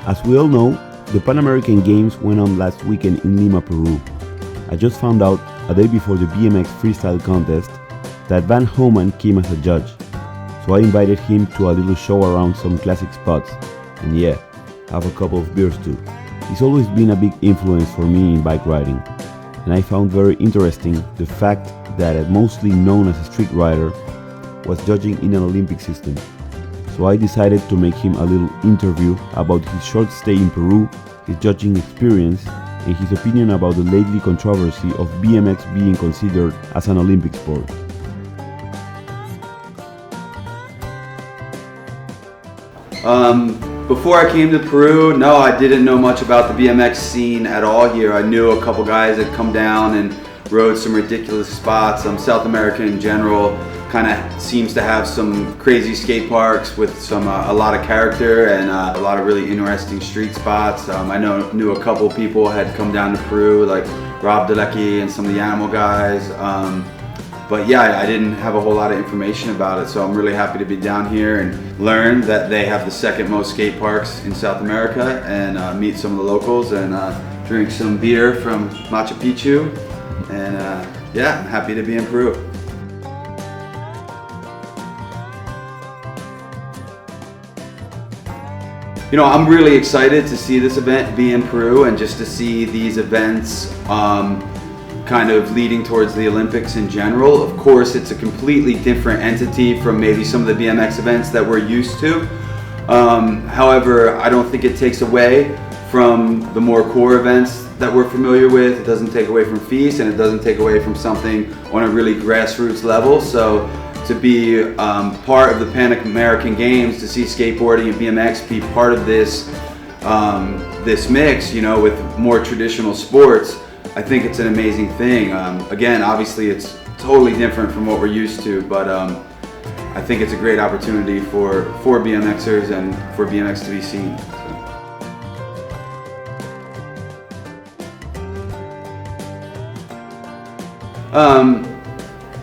As we all know, the Pan-American Games went on last weekend in Lima, Peru. I just found out a day before the BMX freestyle contest that Homan came as a judge, so I invited him to a little show around some classic spots, and yeah, have a couple of beers too. He's always been a big influence for me in bike riding, and I found very interesting the fact that a mostly known as a street rider was judging in an Olympic system. So I decided to make him a little interview about his short stay in Peru, his judging experience, and his opinion about the lately controversy of BMX being considered as an Olympic sport. Before I came to Peru, no, I didn't know much about the BMX scene at all here. I knew a couple guys that come down and rode some ridiculous spots. South America in general kind of seems to have some crazy skate parks with a lot of character and a lot of really interesting street spots. I knew a couple people had come down to Peru, like Rob Delecki and some of the Animal guys. But yeah, I didn't have a whole lot of information about it, so I'm really happy to be down here and learn that they have the second most skate parks in South America, and meet some of the locals and drink some beer from Machu Picchu. And yeah, I'm happy to be in Peru. You know, I'm really excited to see this event be in Peru and just to see these events kind of leading towards the Olympics in general. Of course, it's a completely different entity from maybe some of the BMX events that we're used to. However, I don't think it takes away from the more core events that we're familiar with. It doesn't take away from feast, and it doesn't take away from something on a really grassroots level. So to be part of the Pan-American Games, to see skateboarding and BMX be part of this this mix, you know, with more traditional sports, I think it's an amazing thing. Again, obviously it's totally different from what we're used to, but I think it's a great opportunity for BMXers and for BMX to be seen.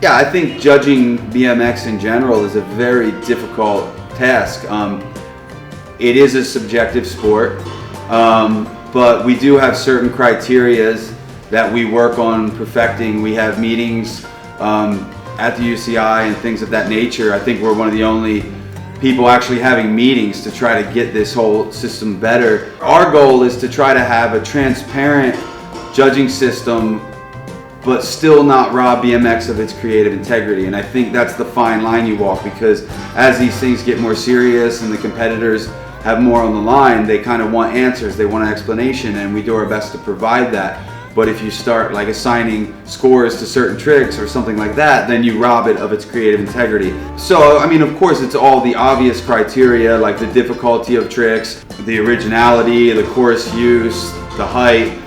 Yeah, I think judging BMX in general is a very difficult task. It is a subjective sport, but we do have certain criterias that we work on perfecting. We have meetings at the UCI and things of that nature. I think we're one of the only people actually having meetings to try to get this whole system better. Our goal is to try to have a transparent judging system, but still not rob BMX of its creative integrity. And I think that's the fine line you walk, because as these things get more serious and the competitors have more on the line, they kind of want answers, they want an explanation, and we do our best to provide that. But if you start like assigning scores to certain tricks or something like that, then you rob it of its creative integrity. So, I mean, of course, it's all the obvious criteria, like the difficulty of tricks, the originality, the course use, the height.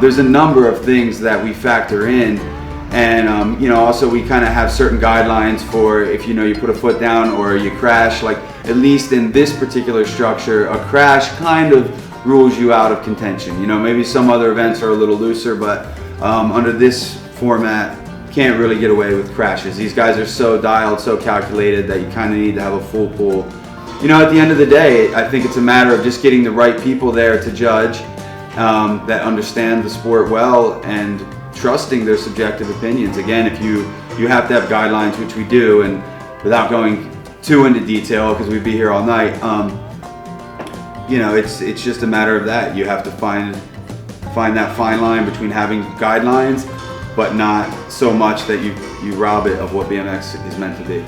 There's a number of things that we factor in, and you know, also we kind of have certain guidelines for if you put a foot down or you crash. Like, at least in this particular structure, a crash kind of rules you out of contention. You know, maybe some other events are a little looser, but under this format, can't really get away with crashes. These guys are so dialed, so calculated that you kind of need to have a full pool. You know, at the end of the day, I think it's a matter of just getting the right people there to judge, that understand the sport well and trusting their subjective opinions. Again, if you have to have guidelines, which we do, and without going too into detail because we'd be here all night, you know, it's just a matter of that. You have to find that fine line between having guidelines, but not so much that you rob it of what BMX is meant to be.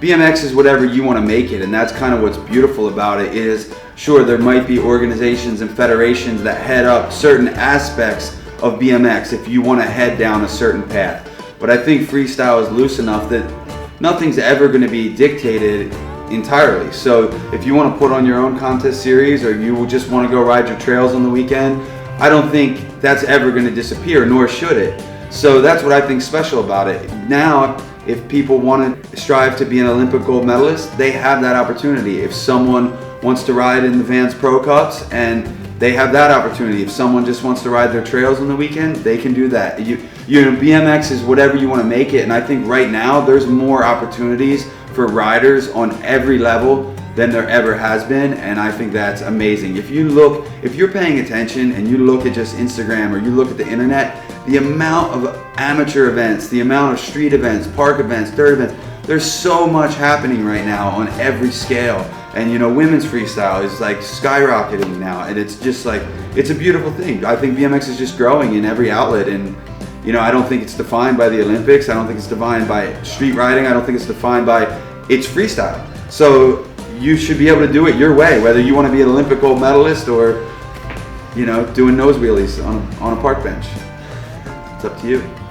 BMX is whatever you want to make it, and that's kind of what's beautiful about it. Is sure, there might be organizations and federations that head up certain aspects of BMX if you want to head down a certain path. But I think freestyle is loose enough that nothing's ever going to be dictated entirely. So if you want to put on your own contest series, or you just want to go ride your trails on the weekend, I don't think that's ever going to disappear, nor should it. So that's what I think's special about it. Now, if people want to strive to be an Olympic gold medalist, they have that opportunity. If someone wants to ride in the Vans Pro Cups, and they have that opportunity. If someone just wants to ride their trails on the weekend, they can do that. BMX is whatever you want to make it, and I think right now there's more opportunities for riders on every level than there ever has been, and I think that's amazing. If you're paying attention and you look at just Instagram or you look at the internet, the amount of amateur events, the amount of street events, park events, dirt events, there's so much happening right now on every scale. And women's freestyle is like skyrocketing now, and it's just like, it's a beautiful thing. I think BMX is just growing in every outlet, and I don't think it's defined by the Olympics. I don't think it's defined by street riding. I don't think it's defined by, it's freestyle. So you should be able to do it your way, whether you want to be an Olympic gold medalist or doing nose wheelies on a park bench. It's up to you.